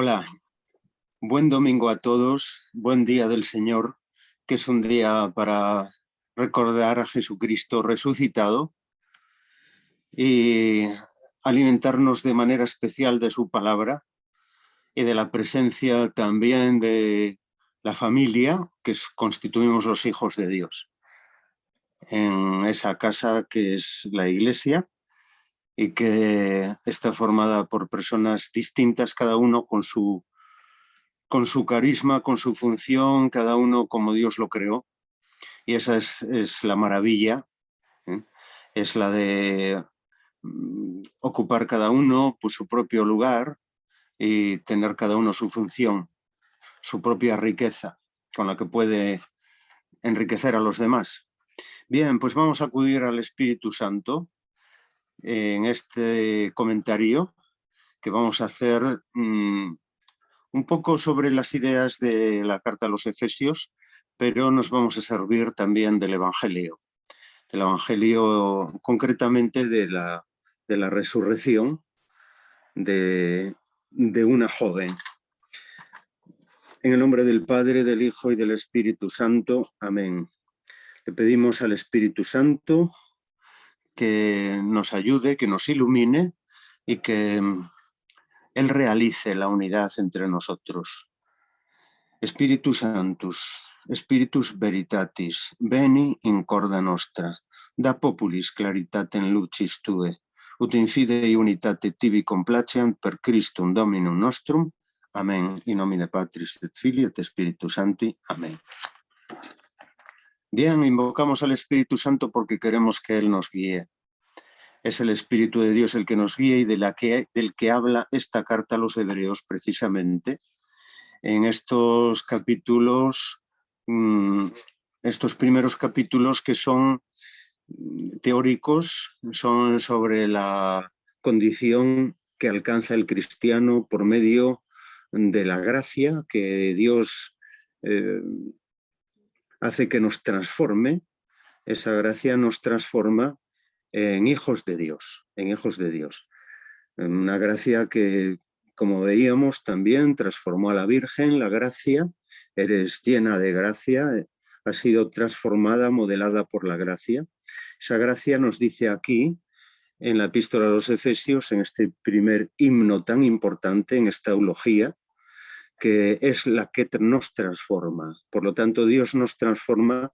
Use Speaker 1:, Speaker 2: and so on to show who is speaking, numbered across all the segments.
Speaker 1: Hola, buen domingo a todos, buen día del Señor, que es un día para recordar a Jesucristo resucitado y alimentarnos de manera especial de su palabra y de la presencia también de la familia que constituimos los hijos de Dios en esa casa que es la Iglesia y que está formada por personas distintas, cada uno con su carisma, con su función, cada uno como Dios lo creó. Y esa es la maravilla, ¿eh? Es la de ocupar cada uno pues, su propio lugar y tener cada uno su función, su propia riqueza, con la que puede enriquecer a los demás. Bien, pues vamos a acudir al Espíritu Santo en este comentario que vamos a hacer un poco sobre las ideas de la carta a los Efesios, pero nos vamos a servir también del Evangelio concretamente de la resurrección de una joven. En el nombre del Padre, del Hijo y del Espíritu Santo. Amén. Le pedimos al Espíritu Santo que nos ayude, que nos ilumine y que Él realice la unidad entre nosotros. Spiritus Sanctus, Spiritus Veritatis, veni in corda nostra, da populis claritatem lucis tue, ut in fidei unitate tibi complaceant per Christum Dominum nostrum. Amén. In nomine Patris et Filii et Spiritus Sancti. Amén. Bien, invocamos al Espíritu Santo porque queremos que Él nos guíe. Es el Espíritu de Dios el que nos guía y del que habla esta carta a los hebreos precisamente. En estos capítulos, estos primeros capítulos que son teóricos, son sobre la condición que alcanza el cristiano por medio de la gracia que Dios hace que nos transforme. Esa gracia nos transforma en hijos de Dios, en hijos de Dios. Una gracia que, como veíamos, también transformó a la Virgen. La gracia, eres llena de gracia, ha sido transformada, modelada por la gracia. Esa gracia nos dice aquí, en la epístola a los Efesios, en este primer himno tan importante, en esta eulogía, que es la que nos transforma. Por lo tanto, Dios nos transforma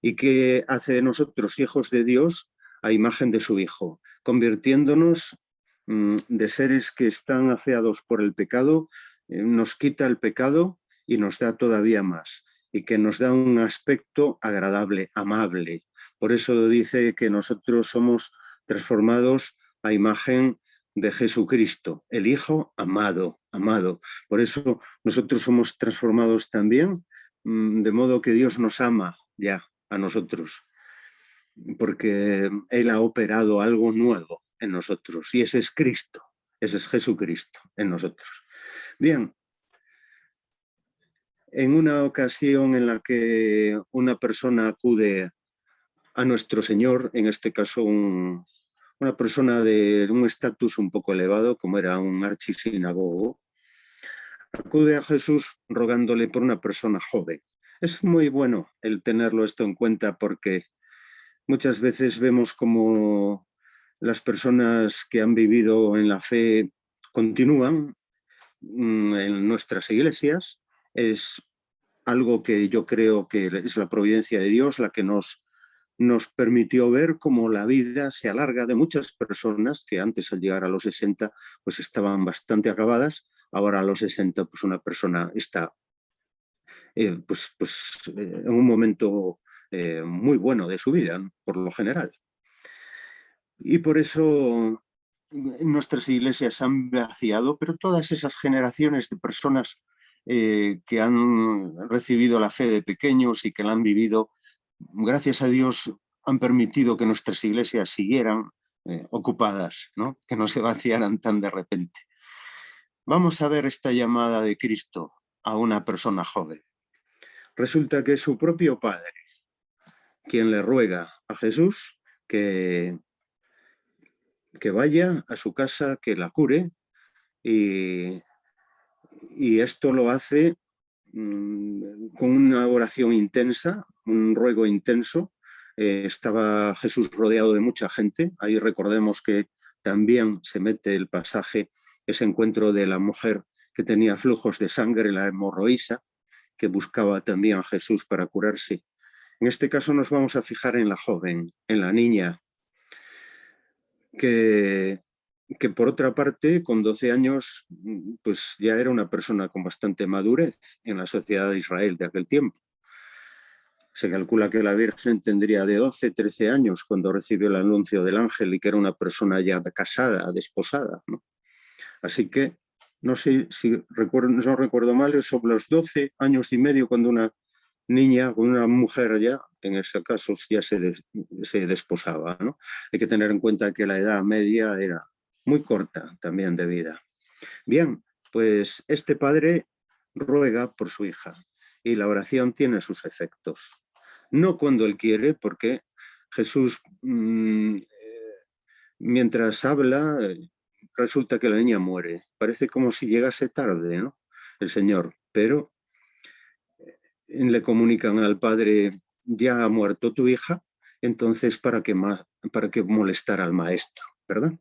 Speaker 1: y que hace de nosotros hijos de Dios a imagen de su Hijo, convirtiéndonos de seres que están afeados por el pecado, nos quita el pecado y nos da todavía más, y que nos da un aspecto agradable, amable. Por eso dice que nosotros somos transformados a imagen de Jesucristo, el Hijo amado, amado. Por eso nosotros somos transformados también, de modo que Dios nos ama ya a nosotros, porque Él ha operado algo nuevo en nosotros, y ese es Cristo, ese es Jesucristo en nosotros. Bien, en una ocasión en la que una persona acude a nuestro Señor, en este caso una persona de un estatus un poco elevado, como era un archisinagogo, acude a Jesús rogándole por una persona joven. Es muy bueno el tenerlo esto en cuenta porque muchas veces vemos como las personas que han vivido en la fe continúan en nuestras iglesias. Es algo que yo creo que es la providencia de Dios la que nos permitió ver cómo la vida se alarga de muchas personas que antes al llegar a los 60 pues estaban bastante acabadas. Ahora a los 60 pues una persona está en un momento muy bueno de su vida, por lo general. Y por eso nuestras iglesias han vaciado, pero todas esas generaciones de personas que han recibido la fe de pequeños y que la han vivido, gracias a Dios, han permitido que nuestras iglesias siguieran ocupadas, ¿no? Que no se vaciaran tan de repente. Vamos a ver esta llamada de Cristo a una persona joven. Resulta que es su propio Padre quien le ruega a Jesús que vaya a su casa, que la cure y Y esto lo hace con una oración intensa, un ruego intenso. Estaba Jesús rodeado de mucha gente. Ahí recordemos que también se mete el pasaje, ese encuentro de la mujer que tenía flujos de sangre, la hemorroísa, que buscaba también a Jesús para curarse. En este caso nos vamos a fijar en la joven, en la niña, que por otra parte, con 12 años, pues ya era una persona con bastante madurez en la sociedad de Israel de aquel tiempo. Se calcula que la Virgen tendría de 12, 13 años cuando recibió el anuncio del ángel y que era una persona ya casada, desposada, ¿no? Así que, no sé si recuerdo, no recuerdo mal, es sobre los 12 años y medio cuando una niña, una mujer ya, en ese caso ya se desposaba, ¿no? Hay que tener en cuenta que la edad media era muy corta también de vida. Bien, pues este padre ruega por su hija y la oración tiene sus efectos. No cuando él quiere, porque Jesús, mientras habla, resulta que la niña muere. Parece como si llegase tarde, ¿no? El Señor, pero le comunican al padre, ya ha muerto tu hija, entonces ¿para qué molestar al maestro, verdad?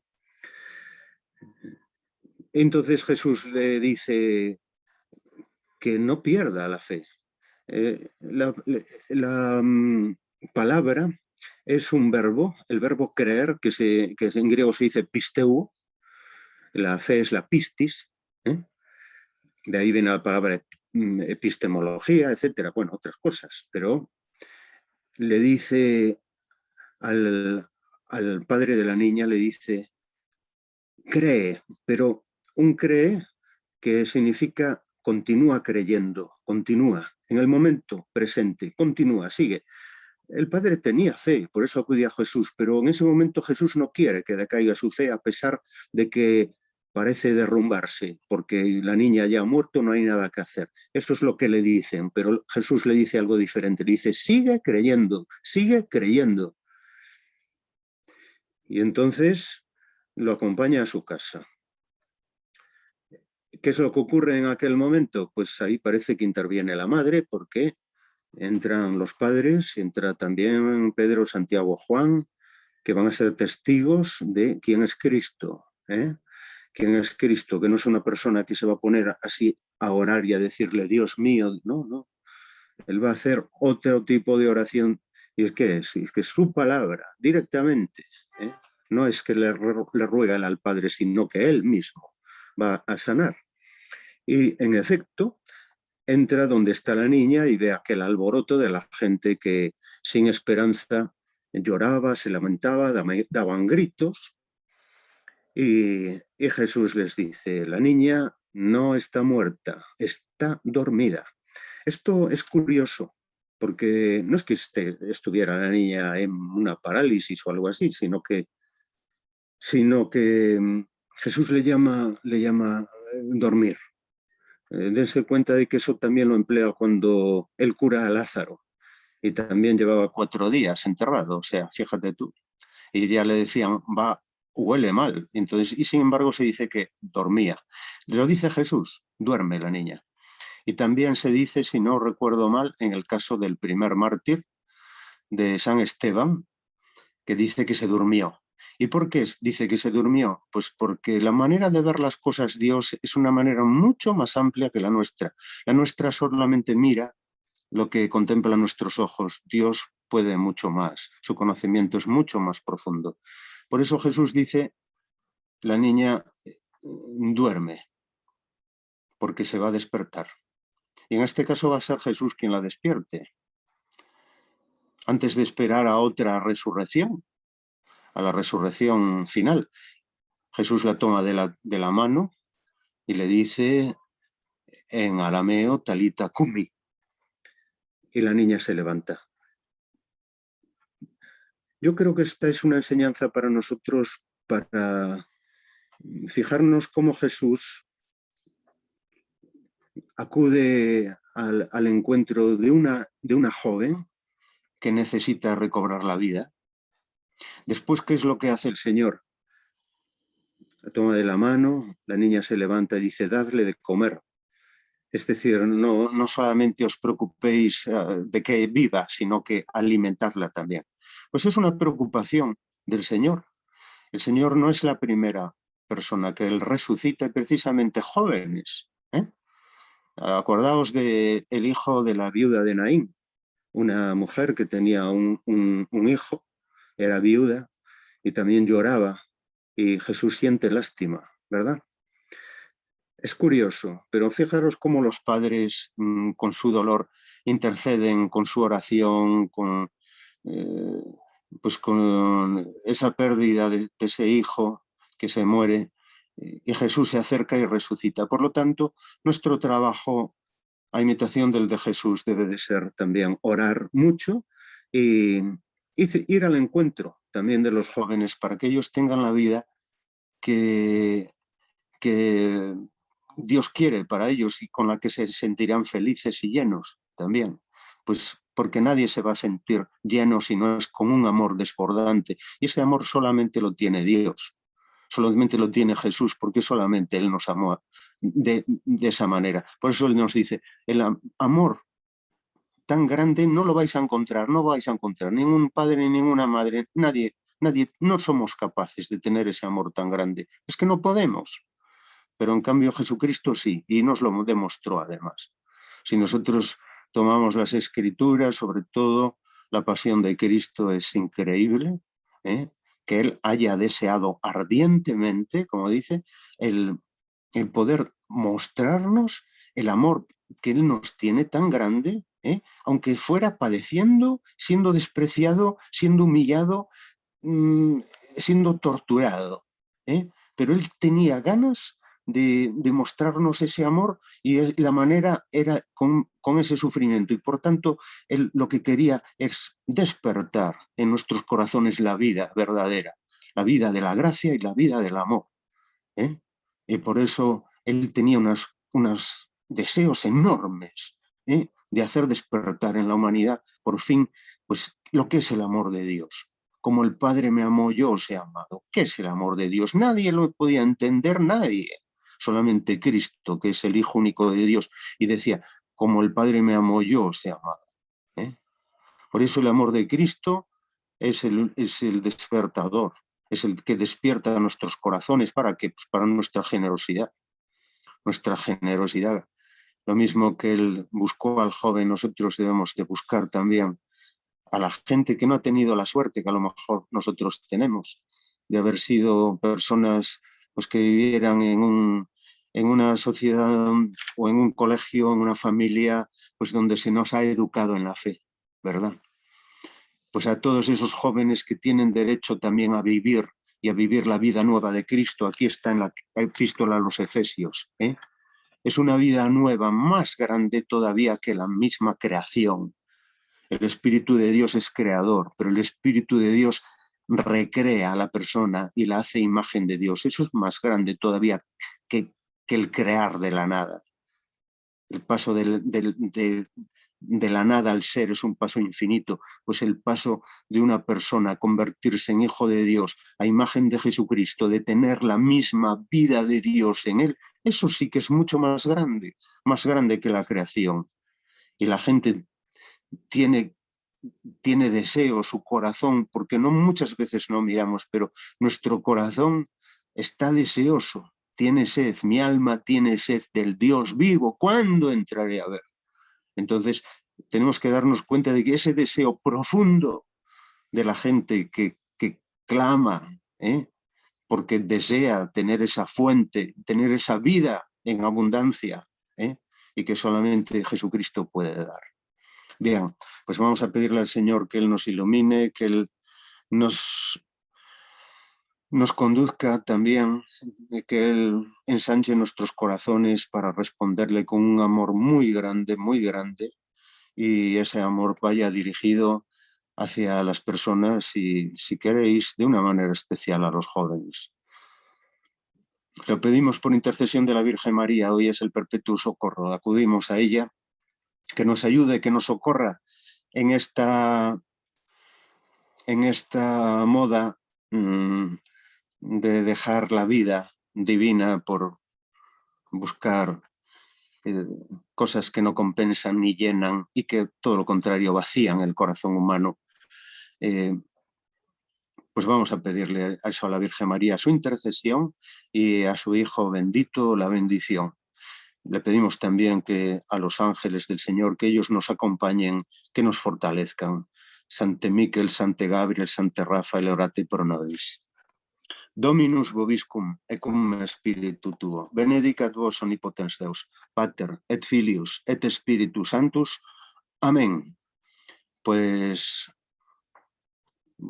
Speaker 1: Entonces Jesús le dice que no pierda la fe. La palabra es un verbo, el verbo creer, que en griego se dice pisteu, la fe es la pistis, ¿eh? De ahí viene la palabra epistemología, etcétera, bueno, otras cosas, pero le dice al padre de la niña, le dice, cree, pero un cree que significa continúa creyendo, continúa, en el momento presente, continúa, sigue. El padre tenía fe, por eso acudía a Jesús, pero en ese momento Jesús no quiere que decaiga su fe a pesar de que parece derrumbarse, porque la niña ya ha muerto, no hay nada que hacer. Eso es lo que le dicen, pero Jesús le dice algo diferente, le dice, sigue creyendo, sigue creyendo. Y entonces lo acompaña a su casa. ¿Qué es lo que ocurre en aquel momento? Pues ahí parece que interviene la madre, porque entran los padres, entra también Pedro, Santiago, Juan, que van a ser testigos de quién es Cristo, ¿eh? Quién es Cristo, que no es una persona que se va a poner así a orar y a decirle, Dios mío, no, no. Él va a hacer otro tipo de oración, y es que es su palabra, directamente, ¿eh? No es que le ruega al Padre, sino que él mismo va a sanar. Y en efecto, entra donde está la niña y ve aquel alboroto de la gente que sin esperanza lloraba, se lamentaba, daban gritos. Y Jesús les dice, la niña no está muerta, está dormida. Esto es curioso, porque no es que estuviera la niña en una parálisis o algo así, sino que Jesús le llama dormir. Dense cuenta de que eso también lo emplea cuando él cura a Lázaro y también llevaba 4 días enterrado, o sea, fíjate tú. Y ya le decían, huele mal. Entonces, y sin embargo se dice que dormía. Lo dice Jesús, duerme la niña. Y también se dice, si no recuerdo mal, en el caso del primer mártir de San Esteban, que dice que se durmió. ¿Y por qué dice que se durmió? Pues porque la manera de ver las cosas Dios es una manera mucho más amplia que la nuestra. La nuestra solamente mira lo que contemplan nuestros ojos. Dios puede mucho más. Su conocimiento es mucho más profundo. Por eso Jesús dice, la niña duerme, porque se va a despertar. Y en este caso va a ser Jesús quien la despierte. Antes de esperar a otra resurrección, a la resurrección final, Jesús la toma de la mano y le dice en arameo, talita cumi, y la niña se levanta. Yo creo que esta es una enseñanza para nosotros, para fijarnos cómo Jesús acude al encuentro de una joven que necesita recobrar la vida. Después, ¿qué es lo que hace el Señor? La toma de la mano, la niña se levanta y dice, dadle de comer. Es decir, no solamente os preocupéis de que viva, sino que alimentadla también. Pues es una preocupación del Señor. El Señor no es la primera persona que Él resucita, precisamente jóvenes. Acordaos del hijo de la viuda de Naín, una mujer que tenía un hijo, era viuda y también lloraba, y Jesús siente lástima, ¿verdad? Es curioso, pero fijaros cómo los padres con su dolor interceden con su oración, eh, pues con esa pérdida de ese hijo que se muere, y Jesús se acerca y resucita. Por lo tanto, nuestro trabajo, a imitación del de Jesús, debe de ser también orar mucho y ir al encuentro también de los jóvenes para que ellos tengan la vida que Dios quiere para ellos y con la que se sentirán felices y llenos también. Pues porque nadie se va a sentir lleno si no es con un amor desbordante. Y ese amor solamente lo tiene Dios, solamente lo tiene Jesús, porque solamente Él nos amó de esa manera. Por eso Él nos dice, el amor tan grande no lo vais a encontrar, no vais a encontrar ningún padre ni ninguna madre, nadie, no somos capaces de tener ese amor tan grande. Es que no podemos. Pero en cambio Jesucristo sí, y nos lo demostró además. Si nosotros tomamos las Escrituras, sobre todo la pasión de Cristo es increíble, que Él haya deseado ardientemente, como dice, el poder mostrarnos el amor que Él nos tiene tan grande, aunque fuera padeciendo, siendo despreciado, siendo humillado, siendo torturado. Pero Él tenía ganas de mostrarnos ese amor y la manera era con ese sufrimiento. Y por tanto, Él lo que quería es despertar en nuestros corazones la vida verdadera, la vida de la gracia y la vida del amor. Y por eso Él tenía unos deseos enormes de hacer despertar en la humanidad, por fin, pues lo que es el amor de Dios. Como el Padre me amó, yo os he amado. ¿Qué es el amor de Dios? Nadie lo podía entender, nadie. Solamente Cristo, que es el Hijo único de Dios, y decía, como el Padre me amó, yo os he amado. Por eso el amor de Cristo es el despertador, es el que despierta nuestros corazones. ¿Para qué? Pues para nuestra generosidad. Nuestra generosidad. Lo mismo que Él buscó al joven, nosotros debemos de buscar también a la gente que no ha tenido la suerte que a lo mejor nosotros tenemos, de haber sido personas pues, que vivieran en una sociedad o en un colegio, en una familia, pues donde se nos ha educado en la fe, ¿verdad? Pues a todos esos jóvenes que tienen derecho también a vivir y a vivir la vida nueva de Cristo. Aquí está en la epístola a los Efesios. Es una vida nueva, más grande todavía que la misma creación. El Espíritu de Dios es creador, pero el Espíritu de Dios recrea a la persona y la hace imagen de Dios. Eso es más grande todavía que el crear de la nada. El paso de la nada al ser es un paso infinito, pues el paso de una persona a convertirse en hijo de Dios, a imagen de Jesucristo, de tener la misma vida de Dios en él, eso sí que es mucho más grande que la creación. Y la gente tiene deseo, su corazón, porque no muchas veces no miramos, pero nuestro corazón está deseoso, tiene sed, mi alma tiene sed del Dios vivo, ¿cuándo entraré a ver? Entonces tenemos que darnos cuenta de que ese deseo profundo de la gente que clama, porque desea tener esa fuente, tener esa vida en abundancia, y que solamente Jesucristo puede dar. Bien, pues vamos a pedirle al Señor que Él nos ilumine, que Él nos conduzca también, que Él ensanche nuestros corazones para responderle con un amor muy grande, y ese amor vaya dirigido hacia las personas y, si queréis, de una manera especial a los jóvenes. Lo pedimos por intercesión de la Virgen María, hoy es el perpetuo socorro, acudimos a ella, que nos ayude, que nos socorra en esta moda de dejar la vida divina por buscar cosas que no compensan ni llenan y que todo lo contrario vacían el corazón humano, pues vamos a pedirle a eso a la Virgen María, su intercesión y a su Hijo bendito la bendición. Le pedimos también que a los ángeles del Señor, que ellos nos acompañen, que nos fortalezcan. Sante Miquel, Sante Gabriel, Sante Rafael, orate pro nobis. Dominus vobiscum, et cum spiritu tuo, benedicat vos omnipotens Deus, Pater, et Filius, et Spiritus Sanctus. Amén. Pues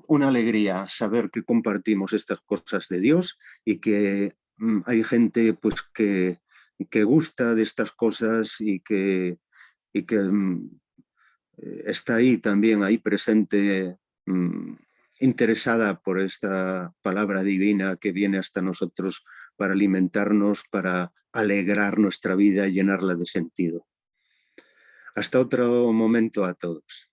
Speaker 1: una alegría saber que compartimos estas cosas de Dios y que hay gente pues que gusta de estas cosas y que está ahí también, ahí presente, interesada por esta palabra divina que viene hasta nosotros para alimentarnos, para alegrar nuestra vida y llenarla de sentido. Hasta otro momento a todos.